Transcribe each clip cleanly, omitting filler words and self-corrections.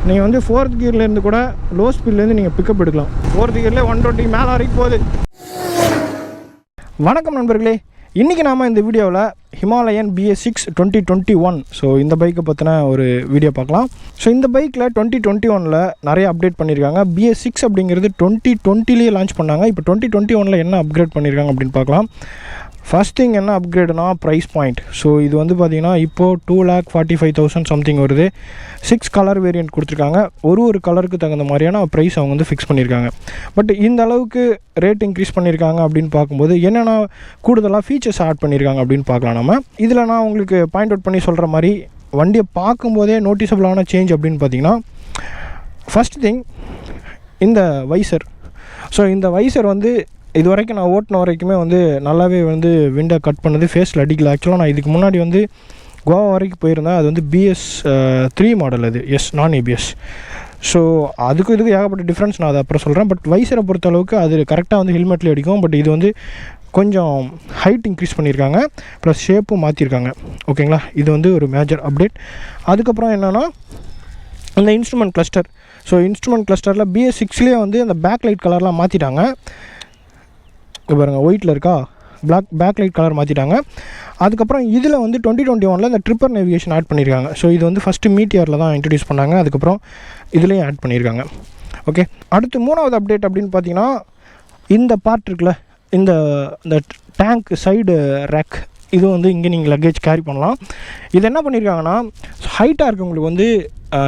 நீங்கள் வந்து 4th கியர்லேருந்து கூட லோ ஸ்பீட்லேருந்து நீங்கள் பிக்கப் எடுக்கலாம். 4th கியரில் 120 மேலே வரைக்கும் போகுது. வணக்கம் நண்பர்களே, இன்றைக்கி நாம் இந்த வீடியோவில் ஹிமாலயன் BS6 2021 ஸோ இந்த பைக்கை பற்றின ஒரு வீடியோ பார்க்கலாம். ஸோ இந்த பைக்கில் 2021 நிறைய அப்டேட் பண்ணியிருக்காங்க. BS6 அப்படிங்கிறது 2020 லான்ச் பண்ணாங்க. இப்போ 2021 என்ன அப்கிரேட் பண்ணியிருக்காங்க அப்படின்னு பார்க்கலாம். ஃபர்ஸ்ட் திங் என்ன அப்கிரேடுனா ப்ரைஸ் பாயிண்ட். ஸோ இது வந்து பார்த்திங்கன்னா இப்போது 2,45,000 சம்திங் வருது. 6 கலர் வேரியண்ட் கொடுத்துருக்காங்க. ஒரு கலருக்கு தகுந்த மாதிரியான ப்ரைஸ் அவங்க வந்து ஃபிக்ஸ் பண்ணியிருக்காங்க. பட் இந்த அளவுக்கு ரேட் இன்க்ரீஸ் பண்ணியிருக்காங்க அப்படின்னு பார்க்கும்போது என்னென்னா கூடுதலாக ஃபீச்சர்ஸ் ஆட் பண்ணியிருக்காங்க அப்படின்னு பார்க்கலாம். நம்ம இதில் நான் உங்களுக்கு பாயிண்ட் அவுட் பண்ணி சொல்கிற மாதிரி வண்டியை பார்க்கும்போதே நோட்டிசபிளான சேஞ்ச் அப்படின்னு பார்த்திங்கன்னா, ஃபஸ்ட் திங் இந்த வைசர். ஸோ இந்த வைசர் வந்து இது வரைக்கும் நான் ஓட்டின வரைக்குமே வந்து நல்லாவே வந்து விண்டை கட் பண்ணுது, ஃபேஸில் அடிக்கல. ஆக்சுவலாக நான் இதுக்கு முன்னாடி வந்து கோவா வரைக்கும் போயிருந்தேன். அது வந்து BS3 மாடல், அது நான் ABS. ஸோ அதுக்கு இதுக்கு ஏகப்பட்ட டிஃப்ரென்ஸ், நான் அதை அப்புறம் சொல்கிறேன். பட் வைசரை பொறுத்த அளவுக்கு அது கரெக்டாக வந்து ஹெல்மெட்லேயே அடிக்கும். பட் இது வந்து கொஞ்சம் ஹைட் இன்க்ரீஸ் பண்ணியிருக்காங்க, ப்ளஸ் ஷேப்பும் மாற்றிருக்காங்க. ஓகேங்களா, இது வந்து ஒரு மேஜர் அப்டேட். அதுக்கப்புறம் என்னென்னா இந்த இன்ஸ்ட்ருமெண்ட் கிளஸ்டர். ஸோ இன்ஸ்ட்ருமெண்ட் கிளஸ்டரில் BS6லேயே வந்து அந்த பேக் லைட் கலர்லாம் மாற்றிட்டாங்க. பாருங்கள், ஒயிட்டில் இருக்கா, பேக் லைட் கலர் மாற்றிட்டாங்க. அதுக்கப்புறம் இதில் வந்து 2021 இந்த ட்ரிப்பர் நேவிகேஷன் ஆட் பண்ணியிருக்காங்க. ஸோ இது வந்து ஃபஸ்ட்டு மீட்டியரில் தான் இன்ட்ரடியூஸ் பண்ணாங்க. அதுக்கப்புறம் இதுலேயும் ஆட் பண்ணியிருக்காங்க. ஓகே, அடுத்து 3வது அப்டேட் அப்படின்னு பார்த்தீங்கன்னா, இந்த பார்ட் இருக்குல்ல, இந்த டேங்க் சைடு ரேக், இது வந்து இங்கே நீங்கள் லக்கேஜ் கேரி பண்ணலாம். இது என்ன பண்ணியிருக்காங்கன்னா, ஹைட்டாக இருக்கவங்களுக்கு வந்து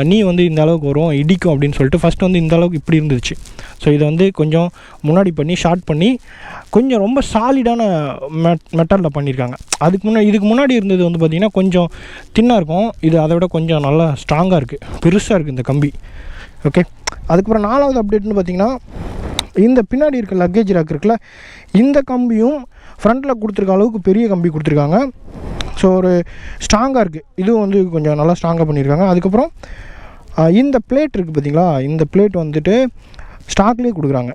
நீ வந்து இந்த அளவுக்கு வரும், இடிக்கும் அப்படின்னு சொல்லிட்டு ஃபஸ்ட்டு வந்து இந்த அளவுக்கு இப்படி இருந்துச்சு. ஸோ இதை வந்து கொஞ்சம் முன்னாடி பண்ணி ஷார்ட் பண்ணி கொஞ்சம் ரொம்ப சாலிடான மெட்டலில் பண்ணியிருக்காங்க. இதுக்கு முன்னாடி இருந்தது வந்து பார்த்திங்கன்னா கொஞ்சம் தின்னாக இருக்கும். இது அதை விட கொஞ்சம் நல்லா ஸ்ட்ராங்காக இருக்குது, பெருசாக இருக்குது இந்த கம்பி. ஓகே, அதுக்கப்புறம் 4வது அப்டேட்னு பார்த்திங்கன்னா, இந்த பின்னாடி இருக்க லக்கேஜ் ரேக் இருக்குல்ல, இந்த கம்பியும் ஃப்ரண்ட்டில் கொடுத்துருக்க அளவுக்கு பெரிய கம்பி கொடுத்துருக்காங்க. ஸோ ஒரு ஸ்ட்ராங்காக இருக்குது, இதுவும் வந்து கொஞ்சம் நல்லா ஸ்ட்ராங்காக பண்ணியிருக்காங்க. அதுக்கப்புறம் இந்த பிளேட் இருக்குது பார்த்திங்களா, இந்த பிளேட் வந்துட்டு ஸ்டாக்லேயே கொடுக்குறாங்க.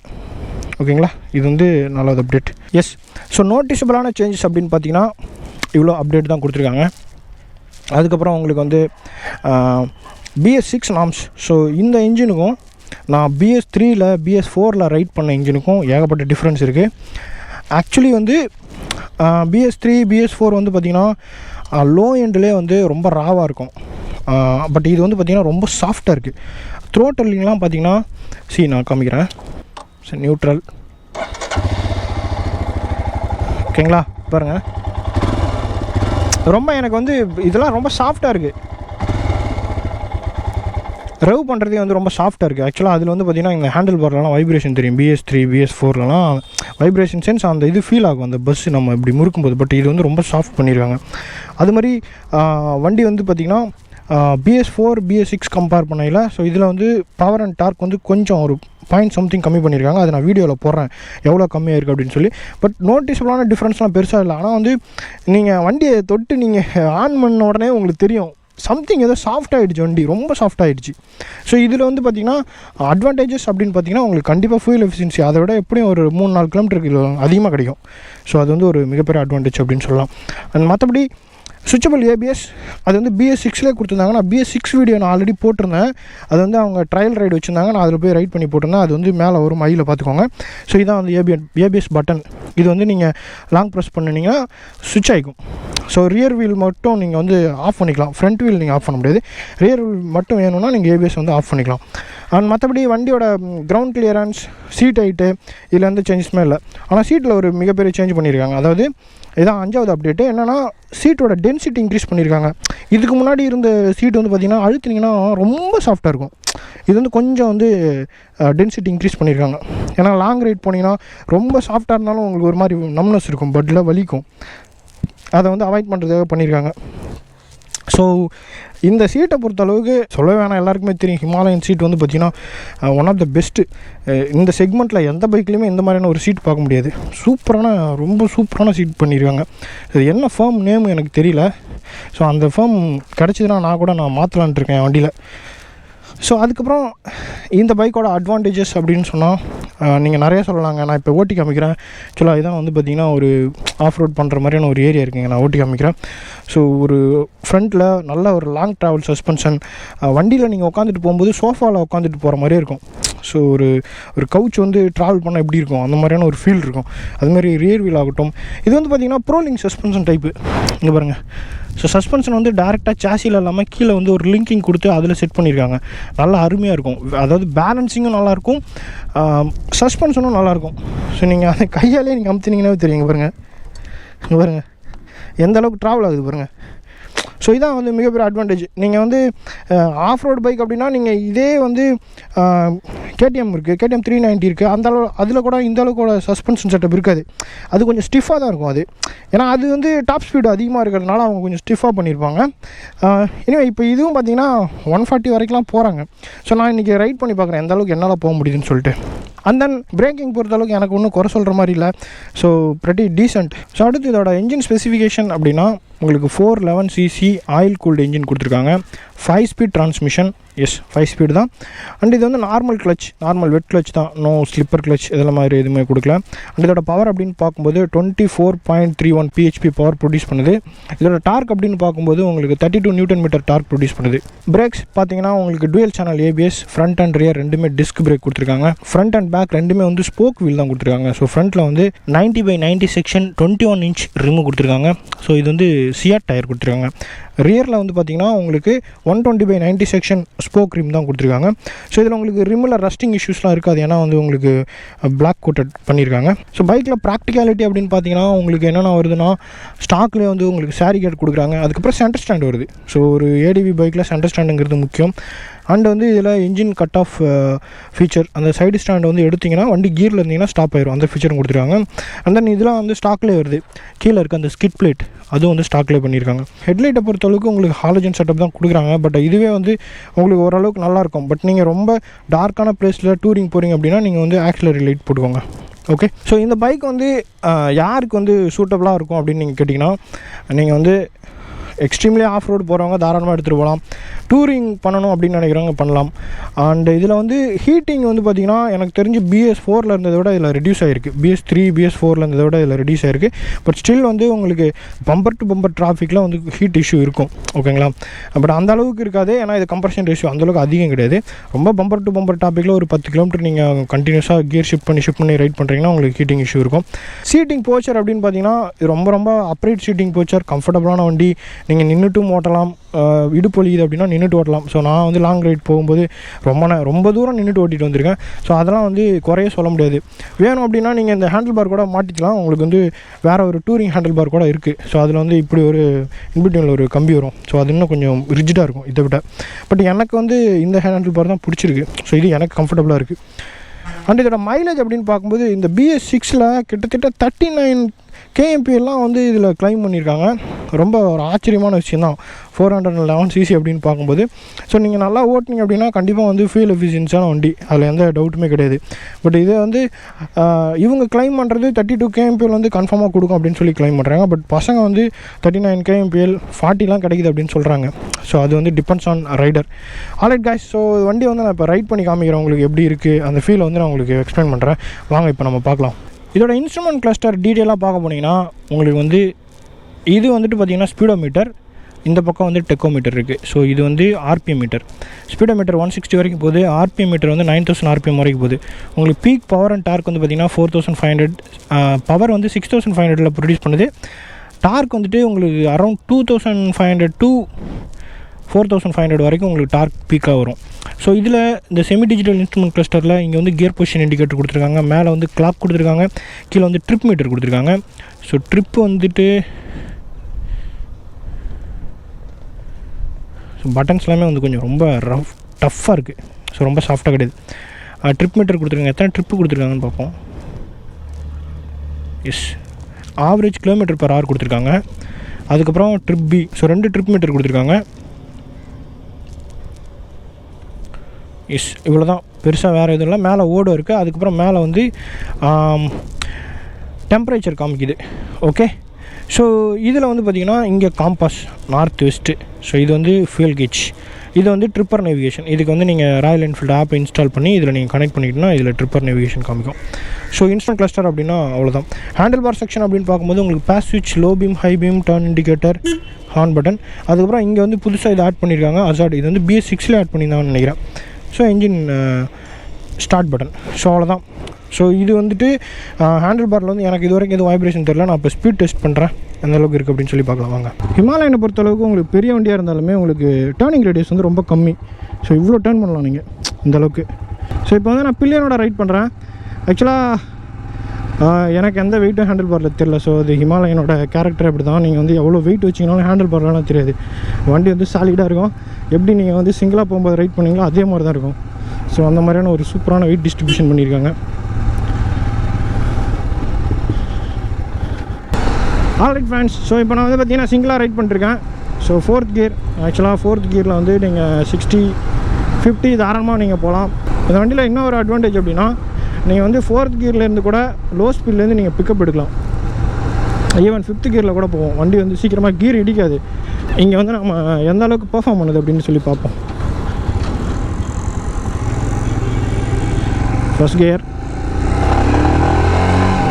ஓகேங்களா, இது வந்து நல்லது அப்டேட். எஸ், ஸோ நோட்டிசபிளான சேஞ்சஸ் அப்படின்னு பார்த்தீங்கன்னா இவ்வளோ அப்டேட் தான் கொடுத்துருக்காங்க. அதுக்கப்புறம் உங்களுக்கு வந்து BS6 நார்ம்ஸ். ஸோ இந்த இன்ஜினுக்கும் நான் BS3ல் BS4ல் ரைட் பண்ண இன்ஜினுக்கும் ஏகப்பட்ட டிஃப்ரென்ஸ் இருக்குது. ஆக்சுவலி வந்து BS3 BS4 வந்து பார்த்திங்கன்னா லோ எண்ட்லேயே வந்து ரொம்ப ராவாக இருக்கும். பட் இது வந்து பார்த்திங்கன்னா ரொம்ப சாஃப்டாக இருக்குது. த்ரோட்டலிங்லாம் பார்த்திங்கன்னா நான் காமிக்கிறேன். சரி, நியூட்ரல். ஓகேங்களா, பாருங்கள், ரொம்ப எனக்கு வந்து இதெல்லாம் ரொம்ப சாஃப்டாக இருக்குது. ரவ் பண்ணுறதே வந்து ரொம்ப சாஃப்டாக இருக்குது. ஆக்சுவலாக அதில் வந்து பார்த்திங்கன்னா இந்த ஹேண்டில் பார்லாம் வைப்ரேஷன் தெரியும். BS3 BS4லலாம் வைப்ரேஷன் சென்ஸ் அந்த இது ஃபீல் ஆகும், அந்த பஸ்ஸு நம்ம இப்படி முறுக்கும்போது. பட் இது வந்து ரொம்ப சாஃப்ட் பண்ணியிருக்காங்க. அது மாதிரி வண்டி வந்து பார்த்திங்கன்னா BS4 BS6 கம்பேர் பண்ணையில் ஸோ இதில் வந்து பவர் அண்ட் டார்க் வந்து கொஞ்சம் ஒரு .something கம்மி பண்ணியிருக்காங்க. அது நான் வீடியோவில் போடுறேன் எவ்வளோ கம்மியாக இருக்குது அப்படின்னு சொல்லி. பட் நோட்டிசபிளான டிஃப்ரென்ஸ்லாம் பெருசாக இல்லை. ஆனால் வந்து நீங்கள் வண்டியை தொட்டு நீங்கள் ஆன் பண்ண உடனே உங்களுக்கு தெரியும் சம்திங் ஏதோ சாஃப்டாகிடுச்சு, வண்டி ரொம்ப சாஃப்டாகிடுச்சு. ஸோ இதில் வந்து பார்த்திங்கன்னா அட்வான்டேஜஸ் அப்படின்னு பார்த்திங்கன்னா உங்களுக்கு கண்டிப்பாக ஃபியூல் எஃபிஷியன்சி அதை விட எப்படியும் ஒரு 3-4 கிலோமீட்டருக்கு அதிகமாக கிடைக்கும். ஸோ அது வந்து ஒரு மிகப்பெரிய அட்வான்டேஜ் அப்படின்னு சொல்லலாம். அண்ட் மற்றபடி சுவிச்சபிள் ABS அது வந்து BS6லேயே கொடுத்துருந்தாங்க. நான் BS6 வீடியோ நான் ஆல்ரெடி போட்டிருந்தேன். அது வந்து அவங்க ட்ரையல் ரைடு வச்சுருந்தாங்க, நான் அதில் போய் ரைட் பண்ணி போட்டிருந்தேன். அது வந்து மேலே வரும், ஐயில் பார்த்துக்கோங்க. ஸோ இதான் வந்து ABS பட்டன். இது வந்து நீங்கள் லாங் ப்ரெஸ் பண்ணிங்கன்னா சுவிட்ச் ஆகிக்கும். ஸோ ரியர் வீல் மட்டும் நீங்கள் வந்து ஆஃப் பண்ணிக்கலாம். ஃப்ரண்ட் வீல் நீங்கள் ஆஃப் பண்ண முடியாது. ரியர் வீல் மட்டும் வேணும்னா நீங்கள் ABS வந்து ஆஃப் பண்ணிக்கலாம். அண்ட் மற்றபடி வண்டியோட கிரவுண்ட் கிளியரன்ஸ், சீட் ஹைட்டு, இதில் எந்த சேஞ்சஸுமே இல்லை. ஆனால் சீட்டில் ஒரு மிகப்பெரிய சேஞ்ச் பண்ணியிருக்காங்க. அதாவது இதான் 5வது அப்டேட்டு. என்னென்னா சீட்டோட டென்சிட்டி இன்க்ரீஸ் பண்ணியிருக்காங்க. இதுக்கு முன்னாடி இருந்த சீட் வந்து பார்த்திங்கன்னா அழுத்தினீங்கன்னா ரொம்ப சாஃப்டாக இருக்கும். இது வந்து கொஞ்சம் வந்து டென்சிட்டி இன்க்ரீஸ் பண்ணியிருக்காங்க. ஏன்னா லாங் ரைட் போனீங்கன்னா ரொம்ப சாஃப்டாக இருந்தாலும் உங்களுக்கு ஒரு மாதிரி நம்னஸ் இருக்கும், பட்டில் வலிக்கும். அதை வந்து அவாய்ட் பண்ணுறதுக்காக பண்ணியிருக்காங்க. ஸோ இந்த சீட்டை பொறுத்தளவுக்கு சொல்லவே வேணாம், எல்லாருக்குமே தெரியும். ஹிமாலயன் சீட் வந்து பார்த்திங்கன்னா ஒன் ஆஃப் த பெஸ்ட்டு. இந்த செக்மெண்ட்டில் எந்த பைக்லேயுமே இந்த மாதிரியான ஒரு சீட் பார்க்க முடியாது. ரொம்ப சூப்பரான சீட் பண்ணியிருக்காங்க. இது என்ன ஃபேம் நேம் எனக்கு தெரியல. ஸோ அந்த ஃபேம் கிடச்சிதுன்னா நான் மாற்றலான்ட்டு இருக்கேன் வண்டியில். ஸோ அதுக்கப்புறம் இந்த பைக்கோட அட்வான்டேஜஸ் அப்படின்னு சொன்னால் நீங்கள் நிறைய சொல்லலாங்க. நான் இப்போ ஓட்டி காமிக்கிறேன். ஆக்சுவலாக இதான் வந்து பார்த்திங்கன்னா ஒரு ஆஃப் ரோட் பண்ணுற மாதிரியான ஒரு ஏரியா இருக்குங்க. நான் ஓட்டி காமிக்கிறேன். ஸோ ஒரு ஃப்ரண்ட்டில் நல்ல ஒரு லாங் ட்ராவல் சஸ்பென்ஷன். வண்டியில் நீங்கள் உட்காந்துட்டு போகும்போது சோஃபாவில் உட்காந்துட்டு போகிற மாதிரியே இருக்கும். ஸோ ஒரு கவுச் வந்து ட்ராவல் பண்ணால் எப்படி இருக்கும் அந்த மாதிரியான ஒரு ஃபீல் இருக்கும். அதுமாதிரி ரியர் வீல் ஆகட்டும். இது வந்து பார்த்திங்கன்னா ப்ரோலிங் சஸ்பென்ஷன் டைப்பு. இங்கே பாருங்கள். ஸோ சஸ்பென்ஷன் வந்து டேரெக்டாக சாசியில் இல்லாமல் கீழே வந்து ஒரு லிங்கிங் கொடுத்து அதில் செட் பண்ணியிருக்காங்க. நல்லா அருமையாக இருக்கும். அதாவது பேலன்சிங்கும் நல்லாயிருக்கும், சஸ்பென்ஷனும் நல்லாயிருக்கும். ஸோ நீங்கள் அதை கையாலே நீங்கள் அமுத்தினீங்கன்னாவே தெரியுங்க. பாருங்கள் எந்த அளவுக்கு ட்ராவல் ஆகுது பாருங்கள். ஸோ இதான் வந்து மிகப்பெரிய அட்வான்டேஜ். நீங்கள் வந்து ஆஃப் ரோட் பைக் அப்படின்னா நீங்கள் இதே வந்து கேடிஎம் இருக்குது, கேடிஎம் 390 இருக்குது. அந்த அளவு அதில் கூட இந்த அளவுக்கு சஸ்பென்ஷன் செட்டப் இருக்காது. அது கொஞ்சம் ஸ்டிஃபாக தான் இருக்கும். அது ஏன்னா அது வந்து டாப் ஸ்பீடு அதிகமாக இருக்கிறதுனால அவங்க கொஞ்சம் ஸ்டிஃபாக பண்ணியிருப்பாங்க. இனிமே இப்போ இதுவும் பார்த்திங்கன்னா 140 வரைக்கும்லாம் போகிறாங்க. ஸோ நான் இன்றைக்கி ரைட் பண்ணி பார்க்குறேன் எந்த அளவுக்கு என்னால் போக முடியுதுன்னு சொல்லிட்டு. அண்ட் தென் பிரேக்கிங் பொறுத்தளவுக்கு எனக்கு ஒன்றும் குறை சொல்கிற மாதிரி இல்லை. So pretty decent. ஸோ அடுத்து இதோட என்ஜின் ஸ்பெசிஃபிகேஷன் அப்படின்னா உங்களுக்கு 411cc ஆயில் கூல்டு என்ஜின் கொடுத்துருக்காங்க. 5 ஸ்பீட் டிரான்ஸ்மிஷன். எஸ் 5 ஸ்பீடு தான். அண்ட் இது வந்து நார்மல் கிளச், நார்மல் வெட் கிளச் தான். நோ ஸ்லிப்பர் கிளச் இதெல்லாம் மாதிரி எதுவுமே கொடுக்கல. அண்ட் இதோட பவர் அப்படின்னு பார்க்கும்போது 24.31 PHP பவர் ப்ரொடியூஸ் பண்ணுது. இதோட டார்க் அப்படின்னு பார்க்கும்போது உங்களுக்கு 32 Nm டார்க் ப்ரொடியூஸ் பண்ணுது. பிரேக்ஸ் பார்த்தீங்கன்னா உங்களுக்கு twelve channel ABS, front and rear ரெண்டுமே டிஸ்க் பிரேக் கொடுத்துருக்காங்க. ஃப்ரண்ட் அண்ட் பேக் ரெண்டுமே வந்து ஸ்போக் வீல் தான் கொடுத்துருக்காங்க. ஸோ ஃப்ரண்ட்டில் வந்து 90/90 செக்ஷன் 21 inch ரிமு கொடுத்துருக்காங்க. ஸோ இது வந்து சியாட் டயர் கொடுத்துருக்காங்க. ரியரில் வந்து பார்த்திங்கன்னா உங்களுக்கு 120/90 செக்ஷன் ஸ்போக் ரிம் தான் கொடுத்துருக்காங்க. ஸோ இதில் உங்களுக்கு ரிம்மில் ரஸ்டிங் இஷ்யூஸ்லாம் இருக்காது. ஏன்னா வந்து உங்களுக்கு பிளாக் கோட்டட் பண்ணியிருக்காங்க. ஸோ பைக்கில் ப்ராக்டிகாலிட்டி அப்படின்னு பார்த்தீங்கன்னா உங்களுக்கு என்னென்ன வருதுன்னா ஸ்டாக்லேயே வந்து உங்களுக்கு சாரி கேட் கொடுக்குறாங்க. அதுக்கப்புறம் சென்டர் ஸ்டாண்ட் வருது. ஸோ ஒரு ADV பைக்கில் சென்டர் ஸ்டாண்டுங்கிறது முக்கியம். அண்ட் வந்து இதில் இன்ஜின் கட் ஆஃப் ஃபீச்சர், அந்த சைடு ஸ்டாண்ட் வந்து எடுத்திங்கன்னா வண்டி கீரில் இருந்தீங்கன்னா ஸ்டாப் ஆயிரும். அந்த ஃபீச்சரும் கொடுத்துருக்காங்க. அண்ட் தென் இதெல்லாம் வந்து ஸ்டாக்லேயே வருது. கீழே இருக்க அந்த ஸ்கிட் பிளேட் அதுவும் வந்து ஸ்டாக்லேயே பண்ணியிருக்காங்க. ஹெட்லைட்டை பொறுத்தளவுக்கு உங்களுக்கு ஹாலஜன் செட்டப் தான் கொடுக்குறாங்க. பட் இதுவே வந்து உங்களுக்கு ஓரளவுக்கு நல்லாயிருக்கும். பட் நீங்கள் ரொம்ப டார்க்கான பிளேஸில் டூரிங் போகிறீங்க அப்படின்னா நீங்கள் வந்து ஆக்சிலரி லைட் போட்டுக்கோங்க. ஓகே. ஸோ இந்த பைக் வந்து யாருக்கு வந்து சூட்டபுளாக இருக்கும் அப்படின்னு நீங்கள் கேட்டிங்கன்னா நீங்கள் வந்து எக்ஸ்ட்ரீம்லி ஆஃப் ரோடு போகிறவங்க தாராளமாக எடுத்துகிட்டு போகலாம். டூரிங் பண்ணணும் அப்படின்னு நினைக்கிறவங்க பண்ணலாம். அண்டு இதில் வந்து ஹீட்டிங் வந்து பார்த்திங்கன்னா எனக்கு தெரிஞ்சு BS4 இருந்ததை விட இதில் ரெடியூஸ் ஆகிருக்கு. BS3 BS4 இருந்ததை விட இதில் ரெடியூஸ் ஆகிருக்கு. பட் ஸ்டில் வந்து உங்களுக்கு பம்பர் டு பம்பர் டிராஃபிக்கில் வந்து ஹீட் இஷ்யூ இருக்கும். ஓகேங்களா? பட் அந்த அளவுக்கு இருக்காது. ஏன்னா இது கம்ப்ரஷன் ரேஷியோ அந்தளவுக்கு அதிகம் கிடையாது. ரொம்ப பம்பர் டு பம்பர் டாப்பிக்கில் ஒரு 10 km நீங்கள் கண்டினியூஸாக கியர் ஷிஃப்ட் பண்ணி ரைட் பண்ணுறீங்கன்னா உங்களுக்கு ஹீட்டிங் இஷ்யூ இருக்கும். சீட்டிங் போச்சர் அப்படின்னு பார்த்தீங்கன்னா இது ரொம்ப அப்ரைட் சீட்டிங் போச்சர், கம்ஃபர்டபுளான வண்டி. நீங்கள் நின்றுட்டும் ஓட்டலாம். இடுப்பு வலிக்குது அப்படின்னா நின்றுட்டு ஓட்டலாம். ஸோ நான் வந்து லாங் ரைட் போகும்போது ரொம்ப தூரம் நின்றுட்டு ஓட்டிகிட்டு வந்திருக்கேன். ஸோ அதெல்லாம் வந்து குறைய சொல்ல முடியாது. வேணும் அப்படின்னா நீங்கள் இந்த ஹேண்டில் பார் கூட மாட்டிக்கலாம். உங்களுக்கு வந்து வேறு ஒரு டூரிங் ஹேண்டில் பார் கூட இருக்குது. ஸோ அதில் வந்து இப்படி ஒரு இன்பிட்வீனில் ஒரு கம்பி வரும். ஸோ அது இன்னும் கொஞ்சம் ரிஜிடாக இருக்கும் இதை விட. பட் எனக்கு வந்து இந்த ஹேண்டில் பார் தான் பிடிச்சிருக்கு. ஸோ இது எனக்கு கம்ஃபர்டபுளாக இருக்குது. அண்ட் இதோட மைலேஜ் அப்படின்னு பார்க்கும்போது இந்த BS6 கிட்டத்தட்ட 39 kmp எல்லாம் வந்து இதில் கிளைம் பண்ணியிருக்காங்க. ரொம்ப ஒரு ஆச்சரியமான விஷயம் தான் 411cc அப்படின்னு பார்க்கும்போது. ஸோ நீங்கள் நல்லா ஓட்டினீங்க அப்படின்னா கண்டிப்பாக வந்து ஃபியூல் எஃபிஷியன்ஸான வண்டி, அதில் எந்த டவுட்டுமே கிடையாது. பட் இதை வந்து இவங்க கிளைம் பண்ணுறது 32 kmpl வந்து கன்ஃபார்மாக கொடுக்கும் அப்படின்னு சொல்லி கிளைம் பண்ணுறாங்க. பட் பசங்க வந்து 39 kmpl 40 கிடைக்குது அப்படின்னு சொல்கிறாங்க. ஸோ அது வந்து depends on rider. Alright guys. So வண்டி வந்து நான் இப்போ ரைட் பண்ணி காமிக்கிறேன் உங்களுக்கு எப்படி இருக்குது அந்த ஃபீலை வந்து நான் உங்களுக்கு எக்ஸ்பிளைன் பண்ணுறேன். வாங்க இப்போ நம்ம பார்க்கலாம். இதோட இன்ஸ்ட்ருமெண்ட் கிளஸ்டர் டீட்டெயிலாக பார்க்க போனீங்கன்னா உங்களுக்கு வந்து இது வந்துட்டு பார்த்திங்கன்னா ஸ்பீடோமீட்டர், இந்த பக்கம் வந்து டெக்கோமீட்டர் இருக்குது. ஸோ இது வந்து RPM மீட்டர். ஸ்பீடோமீட்டர் 160 வரைக்கும் போகுது. RPM மீட்டர் வந்து 9000 RPM வரைக்கும் போகுது. உங்களுக்கு பீக் பவர் அண்ட் டார்க் வந்து பார்த்திங்கன்னா 4500. பவர் வந்து 6500 ப்ரொடியூஸ் பண்ணுது. டார்க் வந்துட்டு உங்களுக்கு அரௌண்ட் 2500 to 4500 வரைக்கும் உங்களுக்கு டார்க் பீக்காக வரும். ஸோ இதில் இந்த செமி டிஜிட்டல் இன்ஸ்ட்ருமெண்ட் கிளஸ்டரில் இங்கே வந்து கியர் பொசிஷன் இண்டிகேட்டர் கொடுத்துருக்காங்க. மேலே வந்து கிளாக் கொடுத்துருக்காங்க. கீழே வந்து ட்ரிப் மீட்டர் கொடுத்துருக்காங்க. ஸோ ட்ரிப்பு வந்துட்டு பட்டன்ஸ் எல்லாமே வந்து கொஞ்சம் ரொம்ப டஃப்பாக இருக்குது. ஸோ ரொம்ப சாஃப்டாக கிடையாது. ட்ரிப் மீட்டர் கொடுத்துருக்காங்க. எத்தனை ட்ரிப்பு கொடுத்துருக்காங்கன்னு பார்ப்போம். Yes, average kilometer per hour கொடுத்துருக்காங்க. அதுக்கப்புறம் trip B. So 2 trip meter கொடுத்துருக்காங்க. எஸ், இவ்வளோ தான். பெருசாக வேறு எதுவும் இல்லை. மேலே ஓடும் இருக்குது. அதுக்கப்புறம் மேலே வந்து டெம்பரேச்சர் காமிக்குது. ஓகே. ஸோ இதில் வந்து பார்த்திங்கன்னா இங்கே காம்பாஸ் நார்த் வெஸ்ட்டு. ஸோ இது வந்து ஃபியூல் கேஜ். இது வந்து ட்ரிப்பர் நேவிகேஷன். இதுக்கு வந்து நீங்கள் ராயல் என்ஃபீல்டு ஆப்பை இன்ஸ்டால் பண்ணி இதில் நீங்கள் கனெக்ட் பண்ணிக்கிட்டோன்னா இதில் ட்ரிப்பர் நேவிகேஷன் காமிக்கும். ஸோ இன்ஸ்டன்ட் கிளஸ்டர் அப்படின்னா அவ்வளோதான். ஹேண்டில் பார் செக்ஷன் அப்படின்னு பார்க்கும்போது உங்களுக்கு பாஸ் ஸ்விட்ச், low beam, high beam, turn indicator, horn button. அதுக்கப்புறம் இங்கே வந்து புதுசாக இது ஆட் பண்ணியிருக்காங்க அசாட். இது வந்து BS6 ஆட் பண்ணியிருந்தாங்கன்னு நினைக்கிறேன். So engine start button. So அவ்வளோதான். ஸோ இது வந்துட்டு ஹேண்டில் பாரில் வந்து எனக்கு இது வரைக்கும் எதுவும் வைப்ரேஷன் தெரியல. நான் இப்போ ஸ்பீட் டெஸ்ட் பண்ணுறேன் எந்த அளவுக்கு இருக்குது அப்படின்னு சொல்லி பார்க்கலாம் வாங்க. ஹிமாலயனை பொறுத்தளவுக்கு உங்களுக்கு பெரிய வண்டியாக இருந்தாலுமே உங்களுக்கு டேர்னிங் ரேடியஸ் வந்து ரொம்ப கம்மி. ஸோ இவ்வளோ டேர்ன் பண்ணலாம் நீங்கள் இந்த அளவுக்கு. ஸோ இப்போ வந்து நான் பில்லியனோட ரைட் பண்ணுறேன். ஆக்சுவலாக எனக்கு எந்த வெயிட்டும் ஹேண்டில் பாரில் தெரியல. ஸோ அது ஹிமாலயனோட கேரக்டர் அப்படி தான். நீங்கள் வந்து எவ்வளோ வெயிட் வச்சிங்கனாலும் ஹேண்டில் பார்லாம் தெரியாது. வண்டி வந்து சாலிடாக இருக்கும். எப்படி நீங்கள் வந்து சிங்கிளாக போகும்போது ரைட் பண்ணிங்களோ அதே மாதிரி தான் இருக்கும். ஸோ அந்த மாதிரியான ஒரு சூப்பரான வெயிட் டிஸ்ட்ரிபியூஷன் பண்ணியிருக்காங்க. ஆல்ரைட் ஃப்ரெண்ட்ஸ், ஸோ இப்போ நான் வந்து பார்த்தீங்கன்னா சிங்கிளாக ரைட் பண்ணிருக்கேன். So 4th gear. ஆக்சுவலாக 4th கியரில் வந்து நீங்கள் 60, 50 தாராளமாக நீங்கள் போகலாம். இந்த வண்டியில் இன்னும் ஒரு அட்வான்டேஜ் அப்படின்னா நீங்கள் வந்து 4th கியர்லேருந்து கூட லோ ஸ்பீட்லேருந்து நீங்கள் பிக்கப் எடுக்கலாம். ஈவன் 5th கியரில் கூட போவோம். வண்டி வந்து சீக்கிரமாக கியர் இடிக்காது. இங்கே வந்து நம்ம எந்த அளவுக்கு பெர்ஃபார்ம் பண்ணுது அப்படின்னு சொல்லி பார்ப்போம். ஃபர்ஸ்ட் கியர்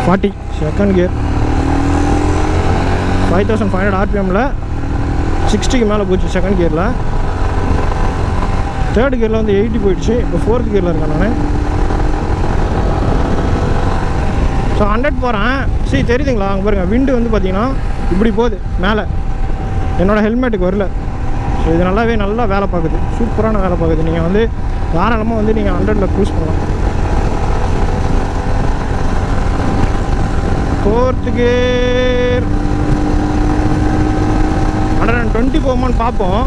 40, செகண்ட் கியர் 5500 RPMல 60க்கு மேலே போச்சு செகண்ட் கியரில். தேர்ட் கியரில் வந்து 80 போயிடுச்சு. இப்போ 4th கியரில் இருக்கேன் நான். ஸோ 100 போகிறேன். சரி தெரியுதுங்களா, அங்கே பாருங்கள் விண்டு வந்து பார்த்தீங்கன்னா இப்படி போகுது மேலே. என்னோடய ஹெல்மெட்டுக்கு வரல. ஸோ இது நல்லா வேலை பார்க்குது. சூப்பரான வேலை பார்க்குது. நீங்கள் வந்து தாராளமாக வந்து நீங்கள் 100ல் க்ரூஸ் பண்ணலாம். 4th கியர் 120 போகுமான்னு பார்ப்போம்.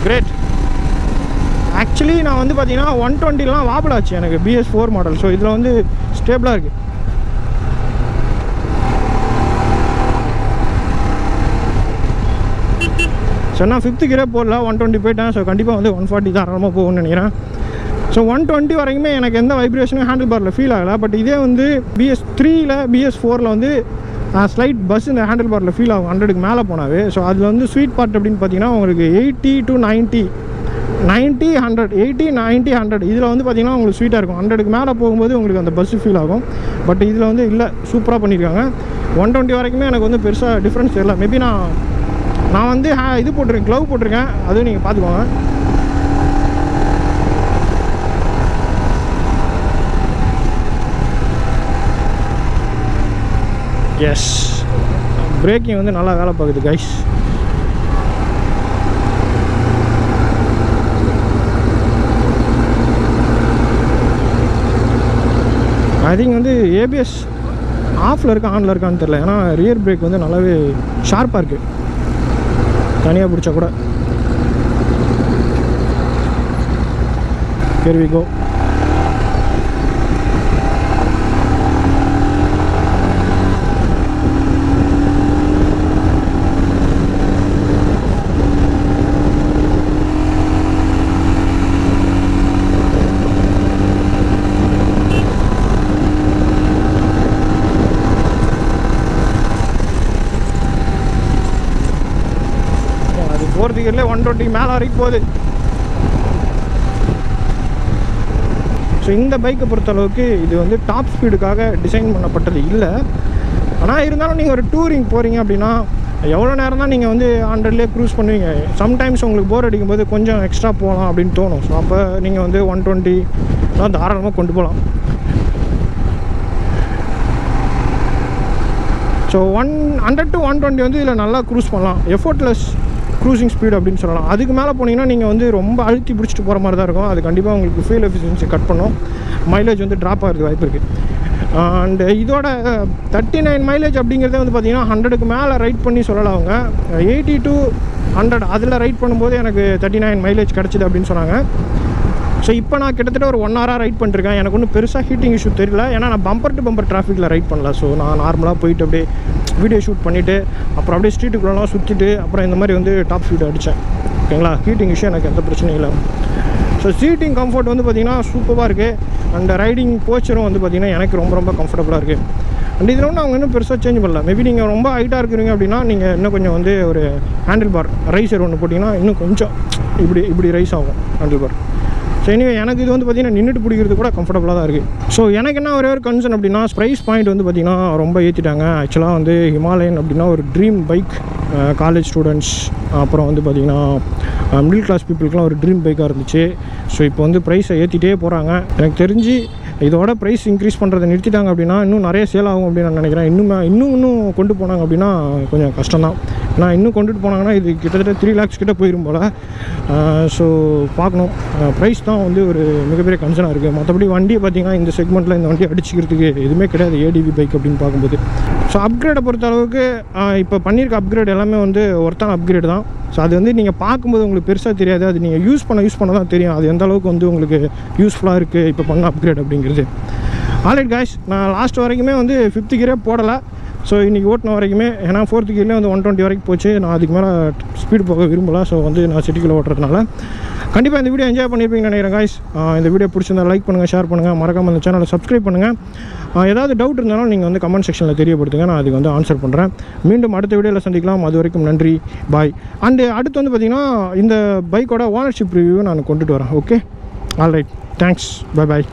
கிரேட். ஆக்சுவலி நான் வந்து பார்த்தீங்கன்னா 120லாம் வாபிள் ஆச்சு எனக்கு BS4 மாடல். ஸோ இதில் வந்து ஸ்டேபிளாக இருக்குது. ஸோ நான் 5th கியரே போடல, 120 போயிட்டேன். ஸோ கண்டிப்பாக வந்து 140 தாராளமாக போகும்னு நினைக்கிறேன். ஸோ 120 வரைக்குமே எனக்கு எந்த வைப்ரேஷனும் ஹேண்டில் பாரில் ஃபீல் ஆகலை. பட் இதே வந்து BS3ல் BS4ல் வந்து ஸ்லைட் பஸ் இந்த ஹேண்டில் பாரில் ஃபீல் ஆகும் 100க்கு மேலே போனாவே. ஸோ அதில் வந்து ஸ்வீட் பார்ட் அப்படின்னு பார்த்தீங்கன்னா உங்களுக்கு 80 to 90, 90, 100, 80, 90, 100 இதில் வந்து பார்த்தீங்கன்னா உங்களுக்கு ஸ்வீட்டாக இருக்கும். 100க்கு மேலே போகும்போது உங்களுக்கு அந்த பஸ்ஸு ஃபீல் ஆகும். பட் இதில் வந்து இல்லை, சூப்பராக பண்ணியிருக்காங்க. 120 வரைக்குமே எனக்கு வந்து பெருசாக டிஃப்ரென்ஸ் தெரியல. மேபி நான் வந்து இது போட்டிருக்கேன், க்ளவ் போட்டிருக்கேன், அதுவும் நீங்கள் பார்த்துக்கோங்க. எஸ், பிரேக்கிங் வந்து நல்லா வேலை பார்க்குது கைஸ். ஐ திங்க் வந்து ABS ஆஃபில் இருக்கா ஆனில் இருக்கான்னு தெரில. ஏன்னா ரியர் பிரேக் வந்து நல்லாவே ஷார்ப்பாக இருக்குது, தனியாக பிடிச்சா கூட. Here we go. அது 4th கியர்லேயே 120 மேலே வரைக்கும் போகுது. ஸோ இந்த பைக்கை பொறுத்தளவுக்கு இது வந்து டாப் ஸ்பீடுக்காக டிசைன் பண்ணப்பட்டது இல்லை. ஆனால் இருந்தாலும் நீங்கள் ஒரு டூரிங் போகிறீங்க அப்படின்னா எவ்வளோ நேரம் தான் நீங்கள் வந்து 100லேயே க்ரூஸ் பண்ணுவீங்க. சம்டைம்ஸ் உங்களுக்கு போர் அடிக்கும்போது கொஞ்சம் எக்ஸ்ட்ரா போகலாம் அப்படின்னு தோணும். ஸோ அப்போ நீங்கள் வந்து 120 தாராளமாக கொண்டு போகலாம். ஸோ 100 to 120 வந்து இதில் நல்லா க்ரூஸ் பண்ணலாம். எஃபோர்ட்லெஸ் க்ரூசிங் ஸ்பீட் அப்படின்னு சொல்லலாம். அதுக்கு மேலே போனீங்கன்னா நீங்கள் வந்து ரொம்ப அழுத்தி பிடிச்சிட்டு போகிற மாதிரி தான் இருக்கும். அது கண்டிப்பாக உங்களுக்கு ஃபியூல் எஃபிஷியன்சி கட் பண்ணும், மைலேஜ் வந்து ட்ராப் ஆகிறதுக்கு வாய்ப்பு இருக்குது. அண்ட் இதோட 39 மைலேஜ் அப்படிங்கிறதே வந்து பார்த்திங்கன்னா 100க்கு மேலே ரைட் பண்ணி சொல்லலாம் அவங்க. 80 to 100 அதில் ரைட் பண்ணும்போது எனக்கு 39 மைலேஜ் கிடச்சிது அப்படின்னு சொன்னாங்க. ஸோ இப்போ நான் கிட்டத்தட்ட ஒரு 1 hour ரைட் பண்ணிருக்கேன். எனக்கு ஒன்றும் பெருசாக ஹீட்டிங் இஷ்யூ தெரியல. ஏன்னா நான் பம்பர் டு பம்பர் டிராஃபிக்கில் ரைட் பண்ணல. ஸோ நான் நார்மலாக போயிட்டு அப்படியே வீடியோ ஷூட் பண்ணிவிட்டு அப்புறம் அப்படியே ஸ்ட்ரீட்டுக்குள்ளலாம் சுற்றிட்டு அப்புறம் இந்த மாதிரி வந்து டாப் ஸ்பீட் அடித்தேன். ஓகேங்களா, ஹீட்டிங் இஷ்யூ எனக்கு எந்த பிரச்சனையும் இல்லை. ஸோ சீட்டிங் கம்ஃபர்ட் வந்து பார்த்திங்கன்னா சூப்பராக இருக்குது. அண்ட் ரைடிங் போச்சரும் வந்து பார்த்திங்கன்னா எனக்கு ரொம்ப ரொம்ப கம்ஃபர்டபுளாக இருக்குது. அண்ட் இதில் ஒன்று அவங்க இன்னும் பெருசாக சேஞ்ச் பண்ணல. மேபி நீங்கள் ரொம்ப ஹைட்டாக இருக்கிறீங்க அப்படின்னா நீங்கள் இன்னும் கொஞ்சம் வந்து ஒரு ஹேண்டில் பார் ரைசர் ஒன்று போட்டிங்கன்னா இன்னும் கொஞ்சம் இப்படி ரைஸ் ஆகும் ஹேண்டில் பார். ஸோ எனிவே எனக்கு இது வந்து பார்த்திங்கன்னா நின்றுட்டு பிடிக்கிறது கூட கம்ஃபர்டபுளாக தான் இருக்குது. ஸோ எனக்கு என்ன ஒரே ஒரு கன்சர்ன் அப்படின்னா ப்ரைஸ் பாயிண்ட் வந்து பார்த்திங்கன்னா ரொம்ப ஏற்றிட்டாங்க. ஆக்சுவலாக வந்து ஹிமாலயன் அப்படின்னா ஒரு ட்ரீம் பைக், காலேஜ் ஸ்டூடெண்ட்ஸ் அப்புறம் வந்து பார்த்திங்கன்னா மிடில் கிளாஸ் பீப்புளுக்குலாம் ஒரு ட்ரீம் பைக்காக இருந்துச்சு. ஸோ இப்போ வந்து ப்ரைஸை ஏற்றிட்டே போகிறாங்க. எனக்கு தெரிஞ்சு இதோட ப்ரைஸ் இன்க்ரீஸ் பண்ணுறதை நிறுத்திட்டாங்க அப்படின்னா இன்னும் நிறைய சேல் ஆகும் அப்படின்னு நான் நினைக்கிறேன். இன்னும் கொண்டு போனாங்க அப்படின்னா கொஞ்சம் கஷ்டம் தான். நான் இன்னும் கொண்டுட்டு போனாங்கன்னா இது கிட்டத்தட்ட 3 lakhs கிட்டே போயிடும் போல். ஸோ பார்க்கணும். ப்ரைஸ் தான் வந்து ஒரு மிகப்பெரிய கன்சர்னாக இருக்குது. மற்றபடி வண்டியை பார்த்திங்கன்னா இந்த செக்மெண்ட்டில் இந்த வண்டியை அடிச்சிக்கிறதுக்கு எதுவுமே கிடையாது ஏடிவி பைக் அப்படின்னு பார்க்கும்போது. ஸோ அப்கிரேடை பொறுத்த அளவுக்கு இப்போ பண்ணியிருக்க அப்கிரேட் எல்லாமே வந்து ஒருத்தான அப்கிரேட் தான். ஸோ அது வந்து நீங்கள் பார்க்கும்போது உங்களுக்கு பெருசாக தெரியாது. அது நீங்கள் யூஸ் பண்ண தான் தெரியும் அது எந்த அளவுக்கு வந்து உங்களுக்கு யூஸ்ஃபுல்லாக இருக்குது இப்போ பண்ண அப்கிரேட் அப்படிங்கிறது. ஆல்ரைட் காய்ஸ், நான் லாஸ்ட் வரைக்குமே வந்து 5th கியரே போடலை. ஸோ இன்றைக்கி ஓட்டின வரைக்குமே, ஏன்னா 4th கியர்லேயே வந்து 120 வரைக்கும் போச்சு. நான் அதுக்கு மேலே ஸ்பீடு போக விரும்பலை. ஸோ வந்து நான் சிட்டிக்குள்ளே ஓட்டுறதுனால கண்டிப்பாக இந்த வீடியோ என்ஜாய் பண்ணியிருப்பீங்கன்னு நினைக்கிறேன் காய்ஸ். இந்த வீடியோ பிடிச்சிருந்தா லைக் பண்ணுங்கள், ஷேர் பண்ணுங்கள், மறக்காமல் இந்த சேனலை சப்ஸ்கிரைப் பண்ணுங்கள். ஏதாவது டவுட் இருந்தாலும் நீங்கள் வந்து கமெண்ட் செக்ஷனில் தெரியப்படுத்துங்க, நான் அதுக்கு வந்து ஆன்சர் பண்ணுறேன். மீண்டும் அடுத்த வீடியோவில் சந்திக்கலாம். அது வரைக்கும் நன்றி, பாய். அண்டு அடுத்து வந்து பார்த்திங்கன்னா இந்த பைக்கோட ஓனர்ஷிப் ரிவ்யூ நான் கொண்டுட்டு வரேன். Okay, alright, thanks, bye bye.